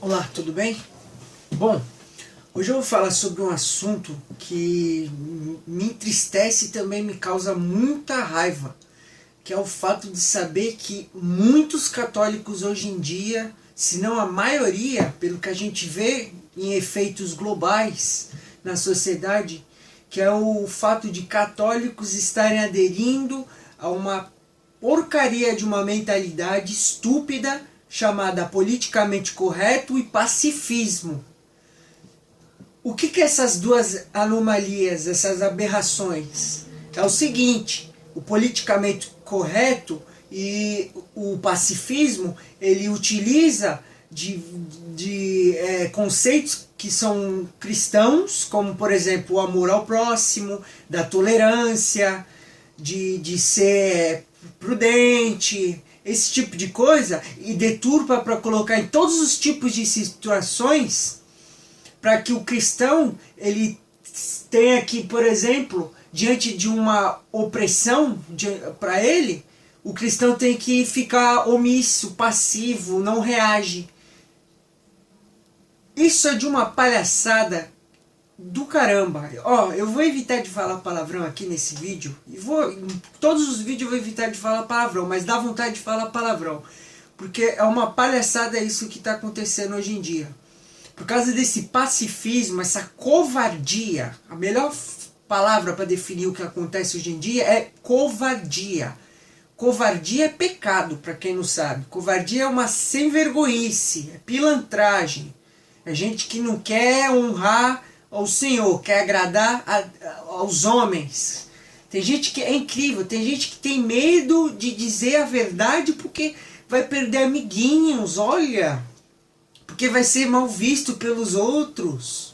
Olá, tudo bem? Bom, hoje eu vou falar sobre um assunto que me entristece e também me causa muita raiva, que é o fato de saber que muitos católicos hoje em dia, se não a maioria, pelo que a gente vê em efeitos globais na sociedade, que é o fato de católicos estarem aderindo a uma porcaria de uma mentalidade estúpida chamada politicamente correto e pacifismo. O que essas duas anomalias, essas aberrações? É o seguinte: o politicamente correto e o pacifismo, ele utiliza de conceitos que são cristãos, como por exemplo o amor ao próximo, da tolerância, de ser prudente, esse tipo de coisa, e deturpa para colocar em todos os tipos de situações, para que o cristão ele tenha que, por exemplo, diante de uma opressão para ele, o cristão tem que ficar omisso, passivo, não reage. Isso é de uma palhaçada do caramba. Ó, eu vou evitar de falar palavrão aqui nesse vídeo. Em todos os vídeos eu vou evitar de falar palavrão, mas dá vontade de falar palavrão. Porque é uma palhaçada isso que está acontecendo hoje em dia. Por causa desse pacifismo, essa covardia. A melhor palavra para definir o que acontece hoje em dia é covardia. Covardia é pecado, para quem não sabe. Covardia é uma sem-vergonhice, é pilantragem. É gente que não quer honrar ao Senhor, quer agradar aos homens. Tem gente que é incrível, tem gente que tem medo de dizer a verdade porque vai perder amiguinhos, olha, porque vai ser mal visto pelos outros.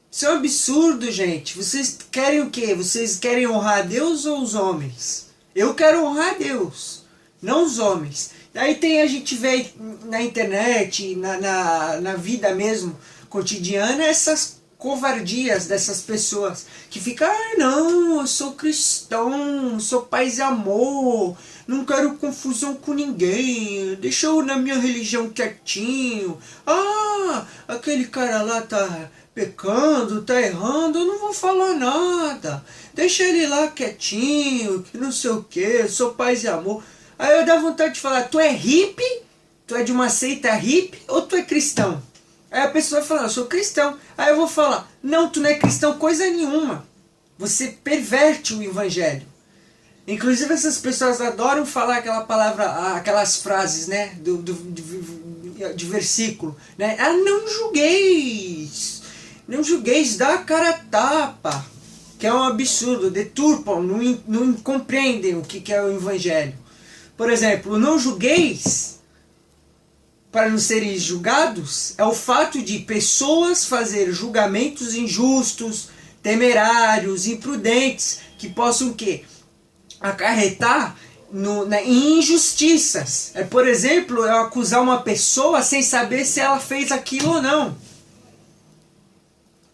Isso é um absurdo, gente. Vocês querem o quê? Vocês querem honrar a Deus ou os homens? Eu quero honrar a Deus, não os homens. Daí a gente vê na internet, na vida mesmo, cotidiana, essas covardias dessas pessoas que ficam, não, eu sou cristão, sou paz e amor, não quero confusão com ninguém, deixa eu na minha religião quietinho, aquele cara lá tá pecando, tá errando, eu não vou falar nada, deixa ele lá quietinho, que não sei o que, eu sou paz e amor. Aí eu dá vontade de falar, tu é hippie? Tu é de uma seita hippie ou tu é cristão? Aí a pessoa vai falar, eu sou cristão. Aí eu vou falar, não, tu não é cristão coisa nenhuma. Você perverte o evangelho. Inclusive essas pessoas adoram falar aquela palavra, aquelas frases, né, de versículo, né? Não julgueis. Não julgueis, dá a cara a tapa. Que é um absurdo, deturpam, não compreendem o que é o evangelho. Por exemplo, não julgueis para não serem julgados é o fato de pessoas fazerem julgamentos injustos, temerários, imprudentes, que possam o quê? Acarretar em injustiças. Por exemplo, eu acusar uma pessoa sem saber se ela fez aquilo ou não.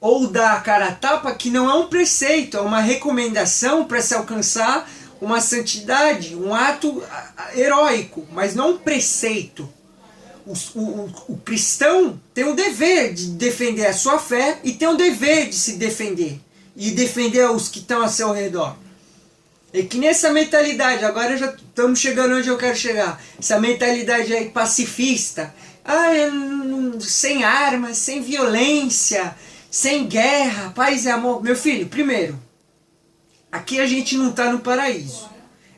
Ou dar a cara a tapa, que não é um preceito, é uma recomendação para se alcançar uma santidade, um ato heróico, mas não um preceito. O cristão tem o dever de defender a sua fé e tem o dever de se defender e defender os que estão ao seu redor. É que nessa mentalidade, agora já estamos chegando onde eu quero chegar, essa mentalidade aí pacifista, sem armas, sem violência, sem guerra, paz e amor. Meu filho, primeiro, aqui a gente não está no paraíso.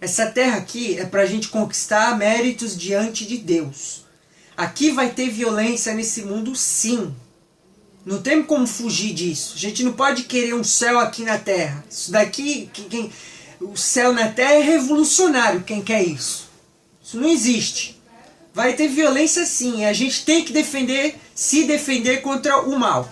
Essa terra aqui é para a gente conquistar méritos diante de Deus. Aqui vai ter violência nesse mundo, sim. Não tem como fugir disso. A gente não pode querer um céu aqui na terra. Isso daqui, o céu na terra é revolucionário, quem quer isso. Isso não existe. Vai ter violência sim. A gente tem que se defender contra o mal.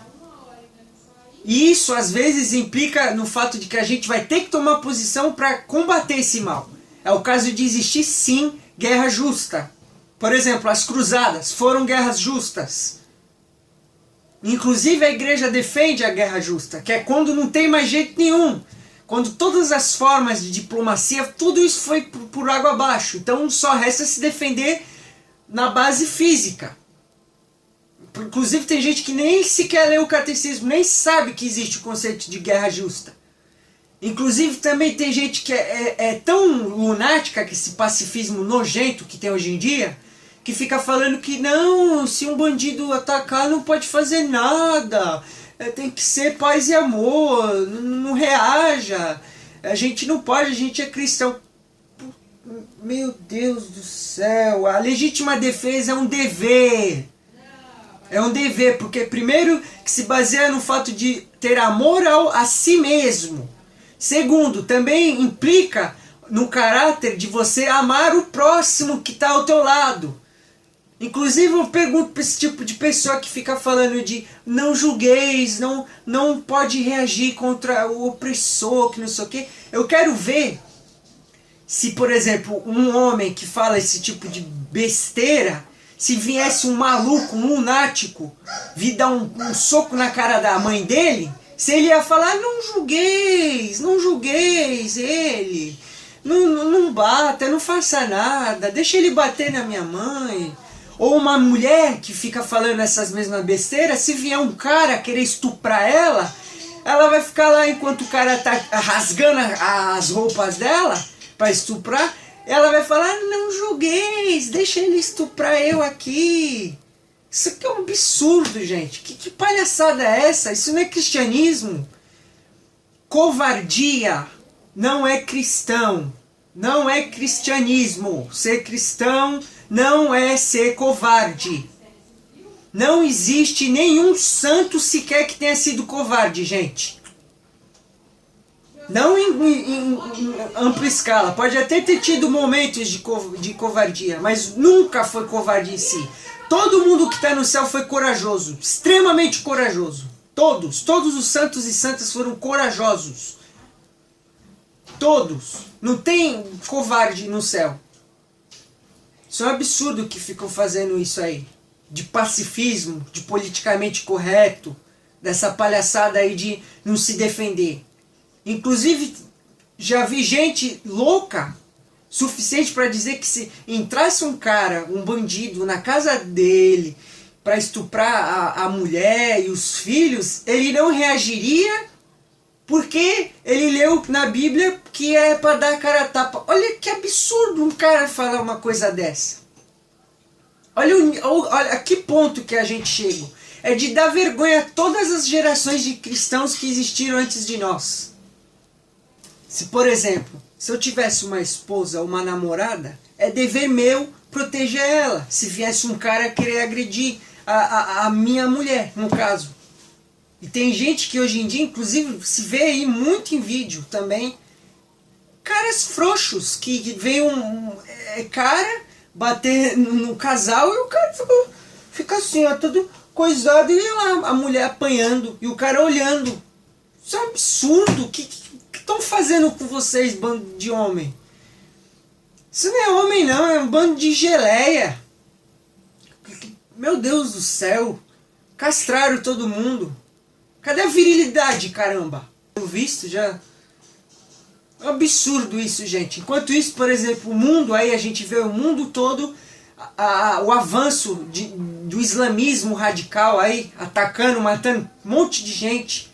E isso às vezes implica no fato de que a gente vai ter que tomar posição para combater esse mal. É o caso de existir sim guerra justa. Por exemplo, as cruzadas foram guerras justas. Inclusive a igreja defende a guerra justa, que é quando não tem mais jeito nenhum. Quando todas as formas de diplomacia, tudo isso foi por água abaixo. Então só resta se defender na base física. Inclusive tem gente que nem sequer lê o catecismo, nem sabe que existe o conceito de guerra justa. Inclusive também tem gente que é tão lunática, que esse pacifismo nojento que tem hoje em dia, que fica falando que não, se um bandido atacar não pode fazer nada, tem que ser paz e amor, não reaja, a gente não pode, a gente é cristão. Meu Deus do céu, a legítima defesa é um dever. É um dever, porque primeiro que se baseia no fato de ter amor a si mesmo. Segundo, também implica no caráter de você amar o próximo que está ao teu lado. Inclusive eu pergunto para esse tipo de pessoa que fica falando de não julgueis, não pode reagir contra o opressor, que não sei o quê. Eu quero ver se, por exemplo, um homem que fala esse tipo de besteira, se viesse um maluco, um lunático, vir dar um soco na cara da mãe dele, se ele ia falar, não julgueis ele, não bata, não faça nada, deixa ele bater na minha mãe. Ou uma mulher que fica falando essas mesmas besteiras, se vier um cara querer estuprar ela vai ficar lá enquanto o cara tá rasgando as roupas dela para estuprar, ela vai falar, não julgueis, deixa ele estuprar eu aqui. Isso aqui é um absurdo, gente. Que palhaçada é essa? Isso não é cristianismo. Covardia não é cristão. Não é cristianismo. Ser cristão não é ser covarde. Não existe nenhum santo sequer que tenha sido covarde, gente. Não em ampla escala. Pode até ter tido momentos de covardia, mas nunca foi covarde em si. Todo mundo que está no céu foi corajoso, extremamente corajoso. Todos os santos e santas foram corajosos. Todos. Não tem covarde no céu. Isso é um absurdo que ficam fazendo isso aí. De pacifismo, de politicamente correto, dessa palhaçada aí de não se defender. Inclusive, já vi gente louca suficiente para dizer que se entrasse um cara, um bandido, na casa dele para estuprar a mulher e os filhos, ele não reagiria porque ele leu na Bíblia que é para dar a cara a tapa. Olha que absurdo um cara falar uma coisa dessa. Olha a que ponto que a gente chega. É de dar vergonha a todas as gerações de cristãos que existiram antes de nós. Se, por exemplo, se eu tivesse uma esposa ou uma namorada, é dever meu proteger ela. Se viesse um cara querer agredir a minha mulher, no caso. E tem gente que hoje em dia, inclusive, se vê aí muito em vídeo também, caras frouxos, que vem um cara bater no casal e o cara fica assim, ó, todo coisado, e lá a mulher apanhando, e o cara olhando. Isso é um absurdo. O que estão fazendo com vocês, bando de homem? Isso não é homem não, é um bando de geleia. Meu Deus do céu. Castraram todo mundo. Cadê a virilidade, caramba? Pelo visto já... É um absurdo isso, gente. Enquanto isso, por exemplo, o mundo, aí a gente vê o mundo todo, o avanço do islamismo radical aí, atacando, matando um monte de gente,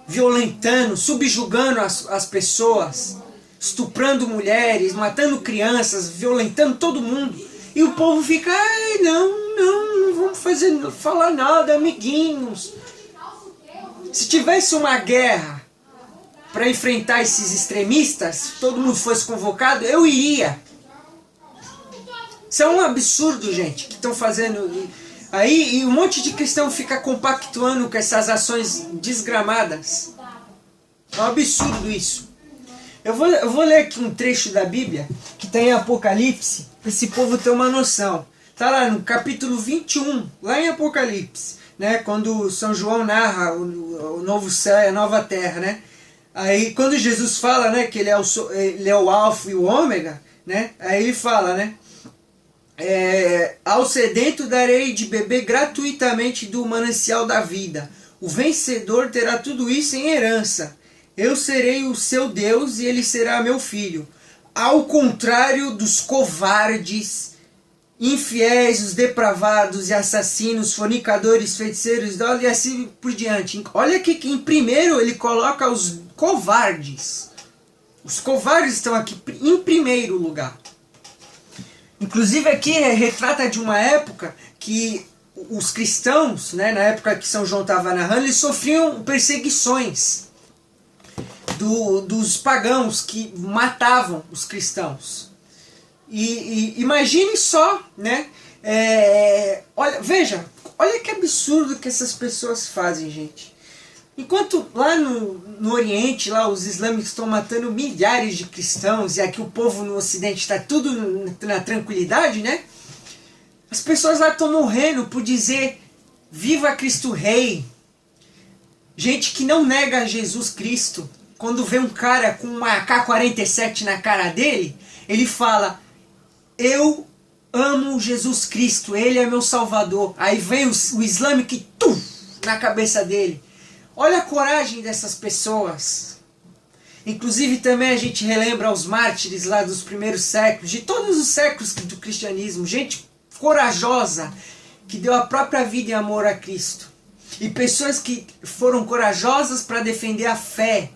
violentando, subjugando as pessoas, estuprando mulheres, matando crianças, violentando todo mundo. E o povo fica, ai, não vamos falar nada, amiguinhos. Se tivesse uma guerra para enfrentar esses extremistas, se todo mundo fosse convocado, eu iria. Isso é um absurdo, gente, que estão fazendo aí, e um monte de cristão fica compactuando com essas ações desgramadas. É um absurdo isso. Eu vou ler aqui um trecho da Bíblia, que está em Apocalipse, para esse povo ter uma noção. Está lá no capítulo 21, lá em Apocalipse, né, quando São João narra o novo céu e a nova terra, né? Aí quando Jesus fala, né, que ele é o alfa e o ômega, né? Aí ele fala, né? Ao sedento darei de beber gratuitamente do manancial da vida. O vencedor terá tudo isso em herança. Eu serei o seu Deus e ele será meu filho. Ao contrário dos covardes infiéis, os depravados e assassinos, fornicadores, feiticeiros, idólatras e assim por diante. Olha que em primeiro ele coloca os covardes. Os covardes estão aqui em primeiro lugar. Inclusive aqui retrata de uma época que os cristãos, né, na época que São João estava narrando, eles sofriam perseguições dos pagãos que matavam os cristãos. E imagine só, né? Olha, veja, olha que absurdo que essas pessoas fazem, gente. Enquanto lá no Oriente, lá os islâmicos estão matando milhares de cristãos, e aqui o povo no Ocidente está tudo na tranquilidade, né? As pessoas lá estão morrendo por dizer viva Cristo Rei. Gente que não nega Jesus Cristo. Quando vê um cara com uma AK-47 na cara dele, ele fala: eu amo Jesus Cristo, Ele é meu Salvador. Aí vem o islâmico e na cabeça dele. Olha a coragem dessas pessoas. Inclusive também a gente relembra os mártires lá dos primeiros séculos, de todos os séculos do cristianismo. Gente corajosa, que deu a própria vida em amor a Cristo. E pessoas que foram corajosas para defender a fé,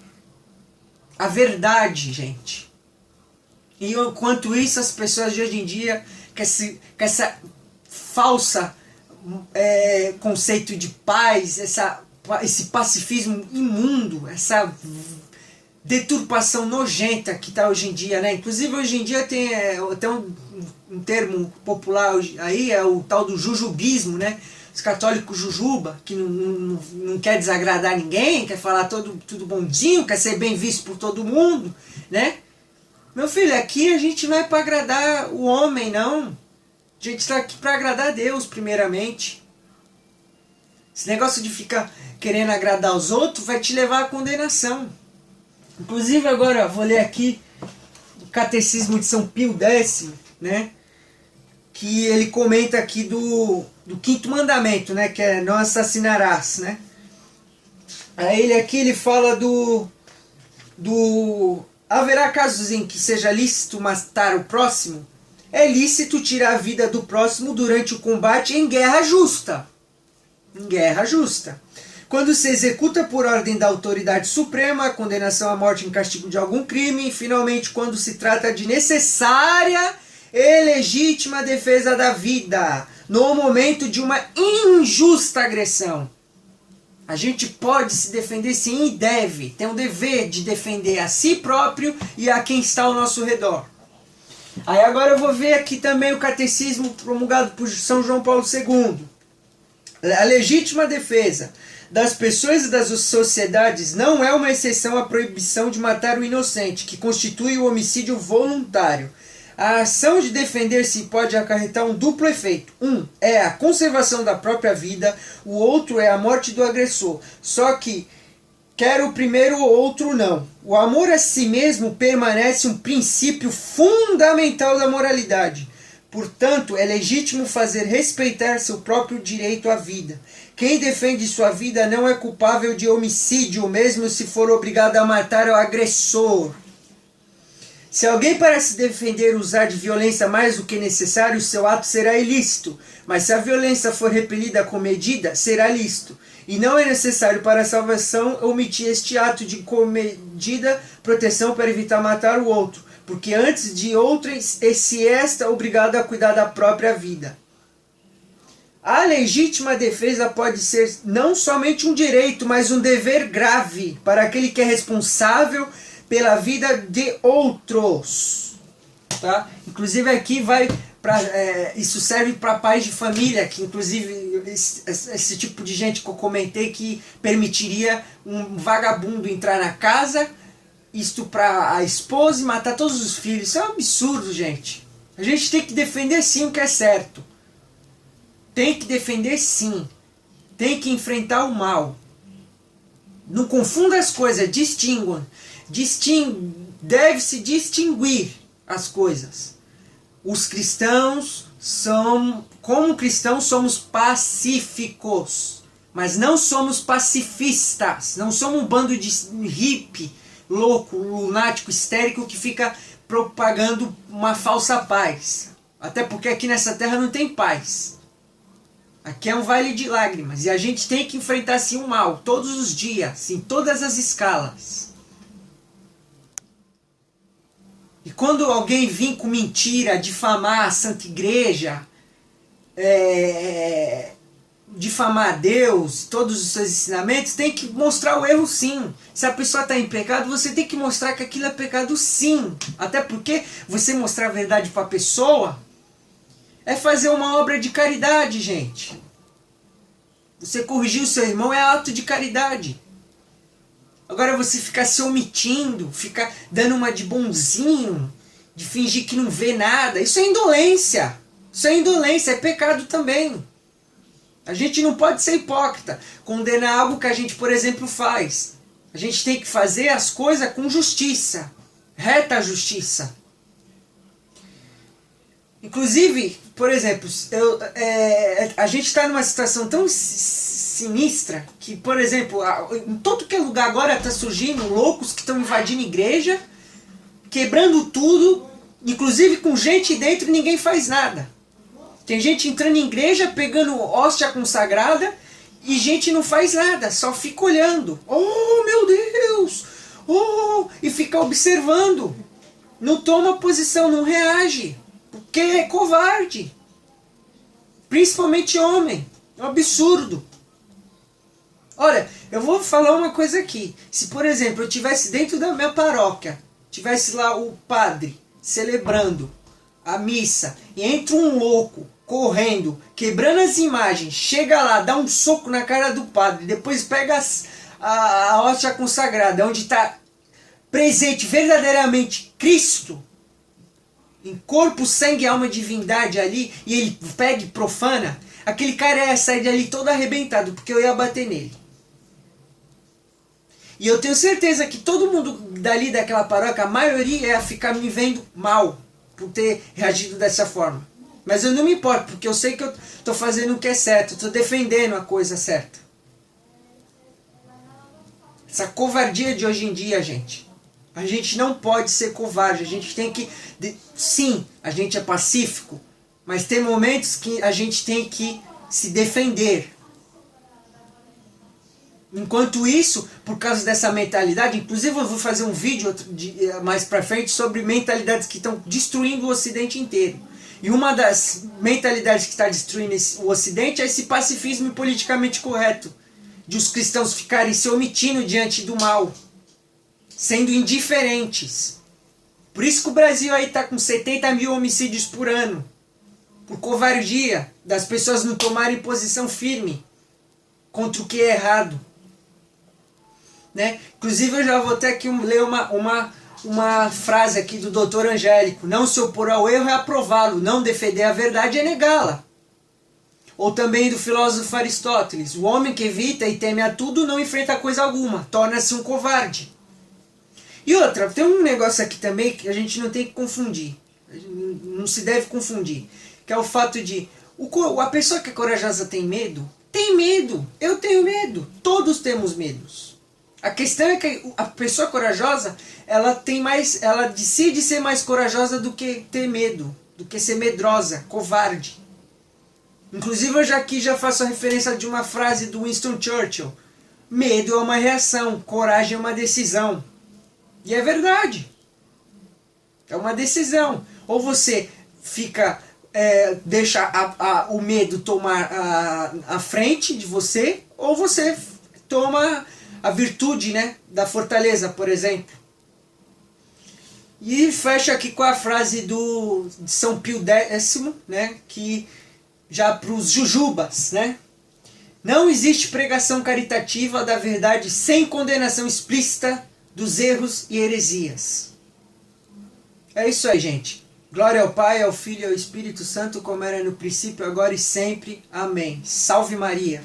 a verdade, gente. E enquanto isso, as pessoas de hoje em dia, com essa falsa conceito de paz, esse pacifismo imundo, essa deturpação nojenta que está hoje em dia, né? Inclusive hoje em dia tem até um termo popular aí, é o tal do jujubismo, né? Os católicos jujuba, que não quer desagradar ninguém, quer falar tudo bonzinho, quer ser bem visto por todo mundo, né? Meu filho, aqui a gente não é para agradar o homem, não. A gente está aqui para agradar a Deus, primeiramente. Esse negócio de ficar querendo agradar os outros vai te levar à condenação. Inclusive agora vou ler aqui o Catecismo de São Pio X, né? Que ele comenta aqui do quinto mandamento, né? Que é não assassinarás, né? Aí ele fala haverá casos em que seja lícito matar o próximo? É lícito tirar a vida do próximo durante o combate em guerra justa. Em guerra justa. Quando se executa por ordem da autoridade suprema, a condenação à morte em castigo de algum crime, e finalmente quando se trata de necessária e legítima defesa da vida, no momento de uma injusta agressão. A gente pode se defender sim e deve, tem o dever de defender a si próprio e a quem está ao nosso redor. Aí agora eu vou ver aqui também o catecismo promulgado por São João Paulo II. A legítima defesa das pessoas e das sociedades não é uma exceção à proibição de matar o inocente, que constitui o homicídio voluntário. A ação de defender-se pode acarretar um duplo efeito. Um é a conservação da própria vida, o outro é a morte do agressor. Só que quer o primeiro ou outro não. O amor a si mesmo permanece um princípio fundamental da moralidade. Portanto, é legítimo fazer respeitar seu próprio direito à vida. Quem defende sua vida não é culpável de homicídio, mesmo se for obrigado a matar o agressor. Se alguém para se defender usar de violência mais do que necessário, seu ato será ilícito. Mas se a violência for repelida com medida, será lícito. E não é necessário para a salvação omitir este ato de comedida proteção para evitar matar o outro. Porque antes de outrem, se esta obrigado a cuidar da própria vida. A legítima defesa pode ser não somente um direito, mas um dever grave para aquele que é responsável pela vida de outros, tá? Inclusive aqui isso serve para pais de família, que inclusive esse tipo de gente que eu comentei que permitiria um vagabundo entrar na casa, estuprar a esposa e matar todos os filhos. Isso é um absurdo, gente. A gente tem que defender sim o que é certo. Tem que defender sim. Tem que enfrentar o mal. Não confunda as coisas, distinguam. Deve-se distinguir as coisas. Os cristãos como cristãos somos pacíficos, mas não somos pacifistas. Não somos um bando de hippie, louco, lunático, histérico que fica propagando uma falsa paz. Até porque aqui nessa terra não tem paz. Aqui é um vale de lágrimas. E a gente tem que enfrentar sim o mal, todos os dias, em todas as escalas. E quando alguém vir com mentira, difamar a Santa Igreja, difamar Deus, todos os seus ensinamentos, tem que mostrar o erro sim. Se a pessoa está em pecado, você tem que mostrar que aquilo é pecado sim. Até porque você mostrar a verdade para a pessoa é fazer uma obra de caridade, gente. Você corrigir o seu irmão é ato de caridade. Agora você ficar se omitindo, ficar dando uma de bonzinho, de fingir que não vê nada, isso é indolência. Isso é indolência, é pecado também. A gente não pode ser hipócrita, condenar algo que a gente, por exemplo, faz. A gente tem que fazer as coisas com justiça, reta justiça. Inclusive, por exemplo, a gente está numa situação tão sinistra que, por exemplo, em todo que é lugar agora está surgindo loucos que estão invadindo igreja, quebrando tudo, inclusive com gente dentro e ninguém faz nada. Tem gente entrando em igreja, pegando hóstia consagrada e gente não faz nada, só fica olhando. Oh, meu Deus! Oh! E fica observando. Não toma posição, não reage. Porque é covarde. Principalmente homem. É um absurdo. Olha, eu vou falar uma coisa aqui. Se, por exemplo, eu estivesse dentro da minha paróquia, tivesse lá o padre celebrando a missa, e entra um louco correndo, quebrando as imagens, chega lá, dá um soco na cara do padre, depois pega a hóstia consagrada, onde está presente verdadeiramente Cristo, em corpo, sangue, alma e divindade ali, e ele pega e profana, aquele cara ia sair dali todo arrebentado, porque eu ia bater nele. E eu tenho certeza que todo mundo dali daquela paróquia, a maioria ia ficar me vendo mal, por ter reagido dessa forma. Mas eu não me importo, porque eu sei que eu estou fazendo o que é certo, estou defendendo a coisa certa. Essa covardia de hoje em dia, gente. A gente não pode ser covarde, a gente tem que... Sim, a gente é pacífico, mas tem momentos que a gente tem que se defender. Enquanto isso, por causa dessa mentalidade, inclusive eu vou fazer um vídeo mais pra frente sobre mentalidades que estão destruindo o Ocidente inteiro. E uma das mentalidades que está destruindo o Ocidente é esse pacifismo politicamente correto. De os cristãos ficarem se omitindo diante do mal. Sendo indiferentes. Por isso que o Brasil aí está com 70 mil homicídios por ano. Por covardia. Das pessoas não tomarem posição firme contra o que é errado. Né? Inclusive eu já vou até aqui ler uma frase aqui do Dr. Angélico. Não se opor ao erro é aprová-lo, não defender a verdade é negá-la. Ou também do filósofo Aristóteles. O homem que evita e teme a tudo não enfrenta coisa alguma, torna-se um covarde. E outra, tem um negócio aqui também que a gente não tem que confundir. Não se deve confundir. Que é o fato de... a pessoa que é corajosa tem medo? Tem medo. Eu tenho medo. Todos temos medos. A questão é que a pessoa corajosa, ela decide ser mais corajosa do que ter medo, do que ser medrosa, covarde. Inclusive eu aqui já faço a referência de uma frase do Winston Churchill. Medo é uma reação, coragem é uma decisão. E é verdade. É uma decisão. Ou você deixa o medo tomar a frente de você, ou você toma a virtude, né, da fortaleza, por exemplo. E fecha aqui com a frase de São Pio X, né, que já para os jujubas, né? Não existe pregação caritativa da verdade sem condenação explícita dos erros e heresias. É isso aí, gente. Glória ao Pai, ao Filho e ao Espírito Santo, como era no princípio, agora e sempre. Amém. Salve Maria.